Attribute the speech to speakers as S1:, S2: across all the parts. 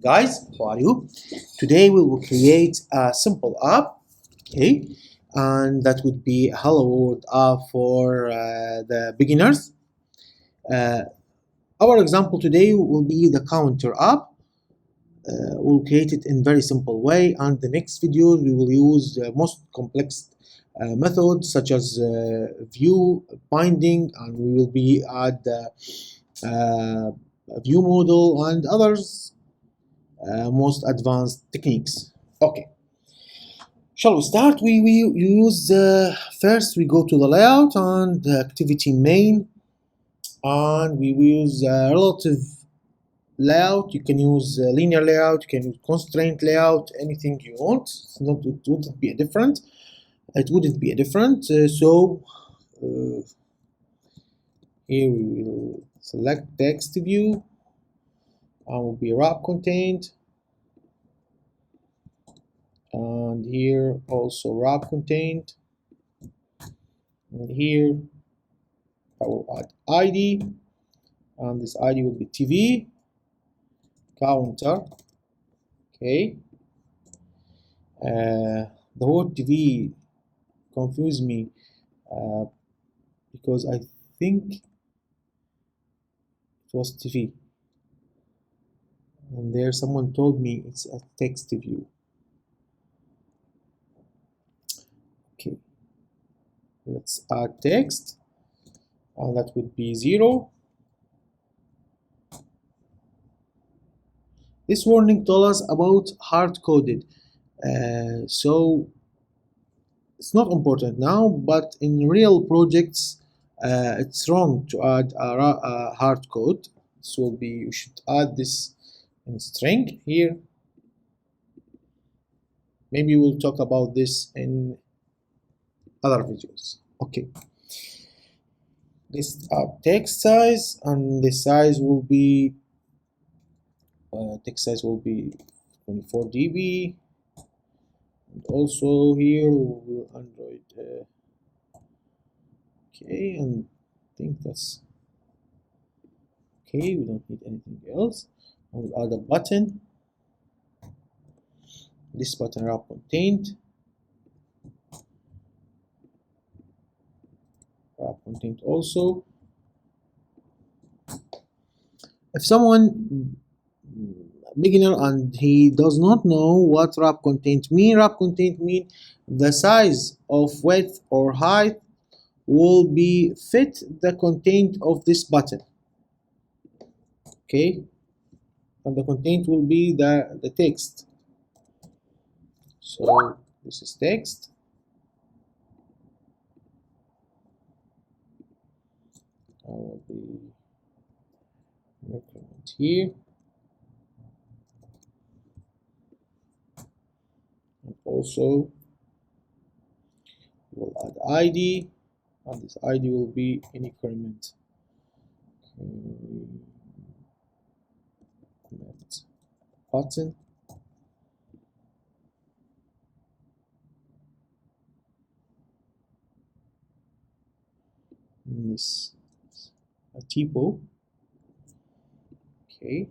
S1: Guys, how are you? Today we will create a simple app, okay, and that would be a hello world app for the beginners. Uh, our example today will be the counter app. We'll create it in very simple way, and the next video we will use the most complex methods such as view binding, and we will be add view model and others most advanced techniques. Okay, shall we start? We use first we go to the layout and the activity main, and we use relative layout. You can use linear layout, you can use constraint layout, anything you want. It's not, it wouldn't be a different. It wouldn't be a different. Here we will select text view, and will be wrap contained. And here also wrap contained, and here I will add ID, and this ID will be TV counter. Okay, the word TV confused me because I think it was TV, and there someone told me it's a text view. Okay, let's add text, and that would be 0. This warning tells us about hard-coded, so it's not important now, but in real projects it's wrong to add a hard code. So you should add this in string here. Maybe we'll talk about this in other videos. Okay, this text size, and the size will be text size will be 24 dB, and also here we will Android okay, and I think that's okay. We don't need anything else. I will add a button. This button wrap contained. Wrap contained also. If someone beginner and he does not know what wrap contained mean the size of width or height will be fit the content of this button. Okay, and the content will be the text. So this is text. I will be increment here, and also we'll add ID, and this ID will be an increment. Button. And this a typo. Okay,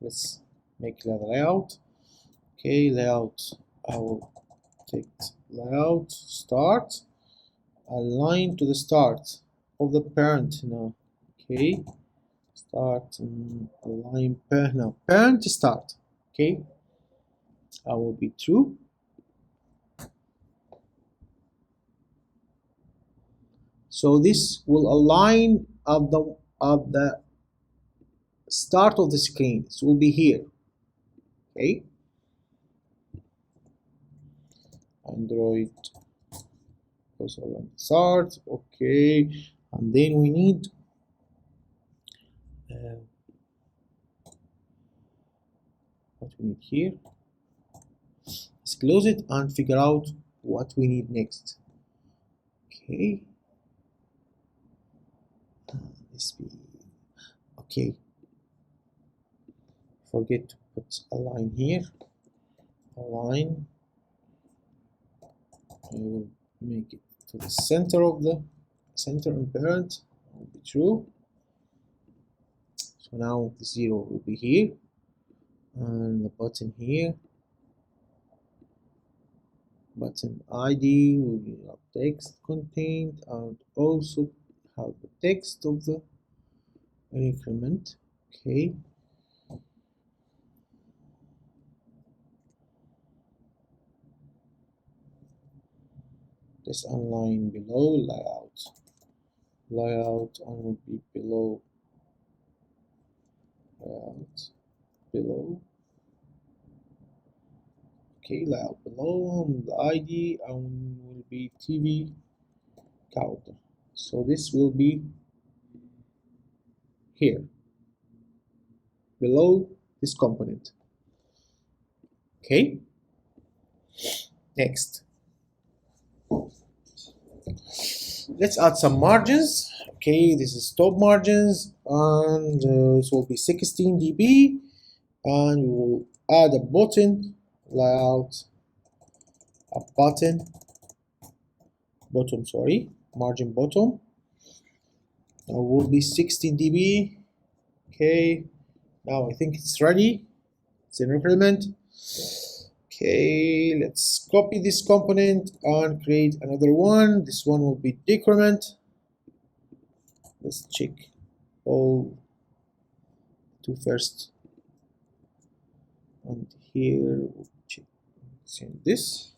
S1: let's make the layout. Okay, layout, I will take layout start, align to the start of the parent now. Okay, start align parent now, parent to start. Okay, I will be true. So this will align of the start of the screen. It will be here. Okay, Android also start. Okay, and then we need what we need here. Let's close it and figure out what we need next. Okay, this be okay. Forget to put a line here. A line. I will make it to the center of the center and parent. Will be true. So So now the 0 will be here, and the button here. Button ID will be our text content, and also have the text of the increment. Okay. This line below layout, and will be below layout below. Okay, layout below, and the ID and will be TV counter. So this will be here below this component. Okay. Next, let's add some margins. Okay, this is top margins, and this will be 16 dB, and we will add a button layout, a bottom, sorry, margin bottom. Now will be 16 dB. Okay, now I think it's ready. It's an increment. Okay, let's copy this component and create another one. This one will be decrement. Let's check all two first. And here we'll check this.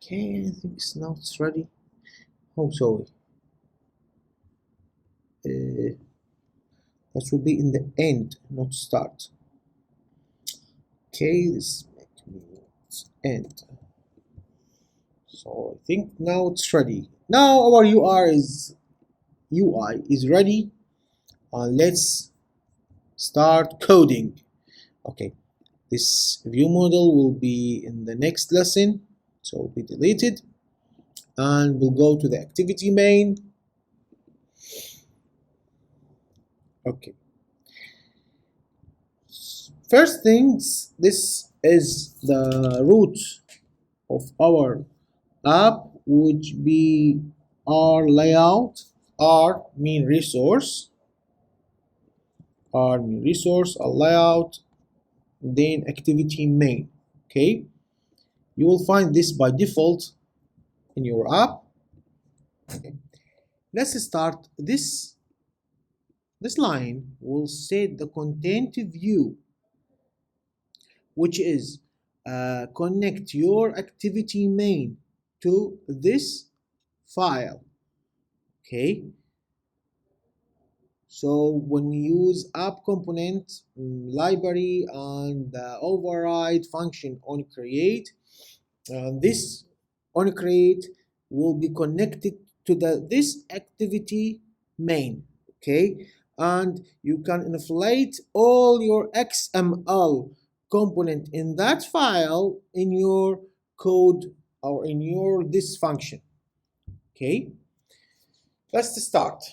S1: Okay, I think now it's ready. Oh, sorry. That will be in the end, not start. Okay, this makes end. So I think now it's ready. Now our UI is ready. Let's start coding. Okay, this view model will be in the next lesson, so it will be deleted, and we'll go to the activity main. Okay. First things, this is the root of our app, which be our layout, our main resource, a layout, then activity main. Okay, you will find this by default in your app. Okay. Let's start this. This line will set the content view, which is connect your activity main to this file. Okay, so when we use app component library and the override function on create, this on create will be connected to this activity main. Okay, and you can inflate all your XML component in that file in your code or in your this function. Okay, let's start.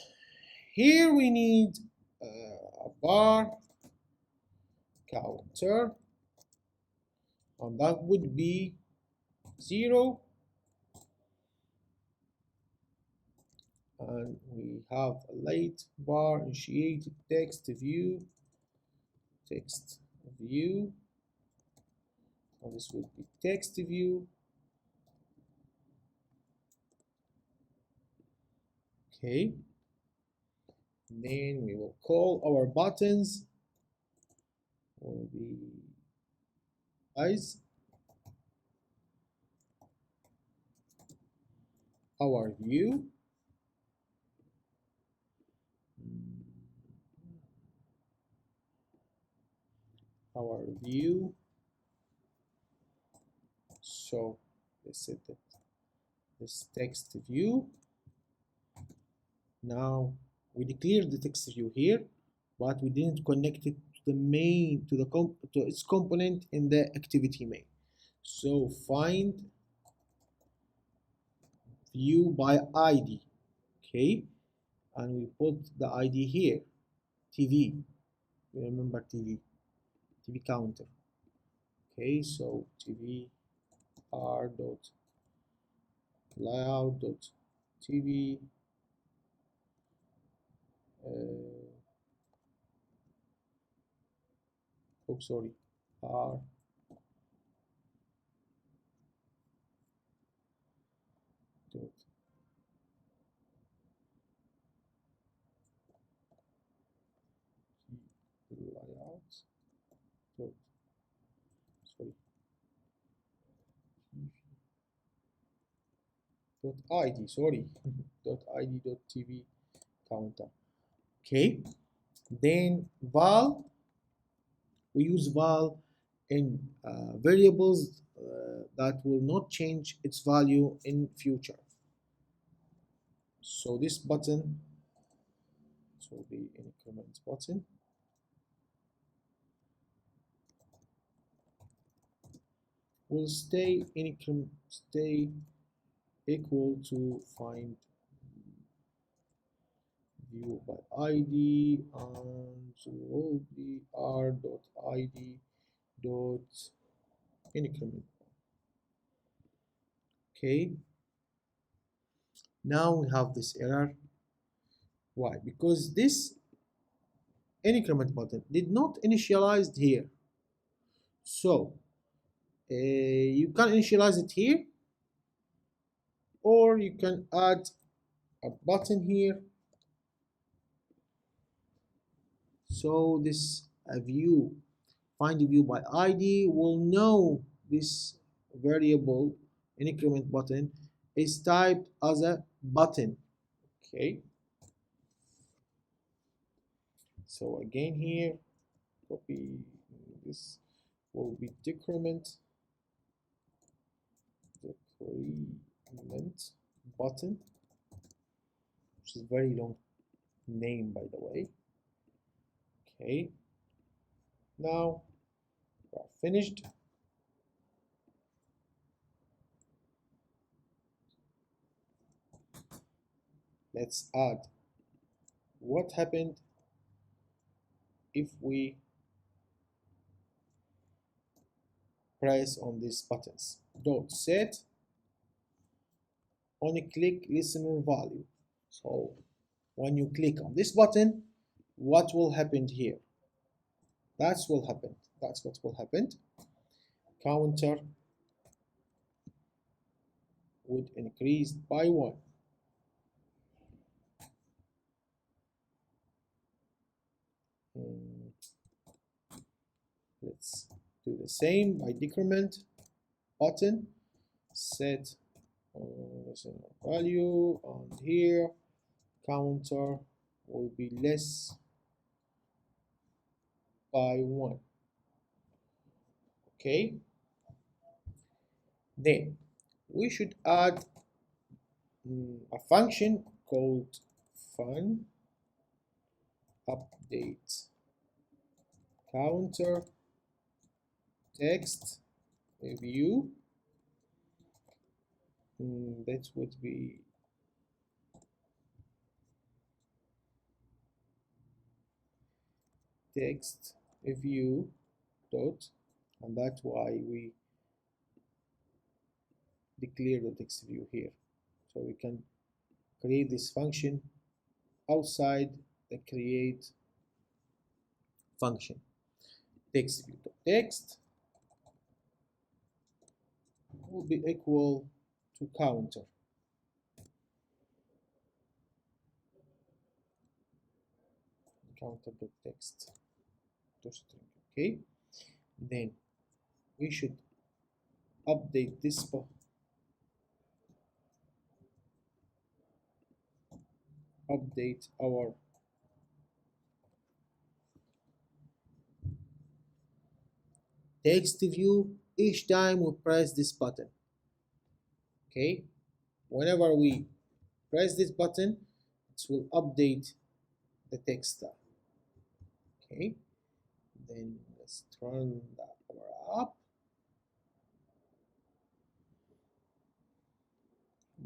S1: Here we need a bar counter, and that would be 0, and we have a late bar initiated text view, and this would be text view. Okay, then we will call our buttons will be eyes, our view, so let's set that this text view. Now we declared the text view here, but we didn't connect it to the main, to its component in the activity main. So find view by ID. Okay, and we put the ID here, TV. You remember TV counter. Okay, so TV r dot layout dot TV oh sorry, r dot layout dot sorry dot id sorry dot id dot tv counter. Okay, then val, we use val in variables that will not change its value in future. So this button, this will be increment button, will stay equal to find view by id, and so will be r dot id dot increment. Okay, now we have this error. Why? Because this increment button did not initialized here. So you can initialize it here, or you can add a button here. So this view, find view by id, will know this variable increment button is typed as a button. Okay, so again here, copy this, will be decrement button, which is very long name by the way. Okay, now we are finished. Let's add what happened if we press on these buttons. Dot set on a click listener value. So when you click on this button, what will happen here? That's what will happen. Counter would increase by 1. Let's do the same by decrement button, set value, and here counter will be less by 1. Okay, then we should add a function called fun update counter text view. That would be text view dot, and that's why we declare the text view here. So we can create this function outside the create function. Text view dot text will be equal to counter. Counter.text to string. Okay, then we should update this update our text view each time we press this button. Okay, whenever we press this button, it will update the text tab. Okay, then let's turn our app.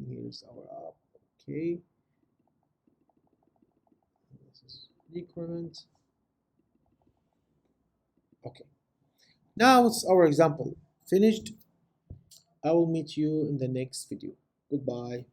S1: Here's our app. Okay, this is decrement. Okay, now it's our example finished. I will meet you in the next video. Goodbye.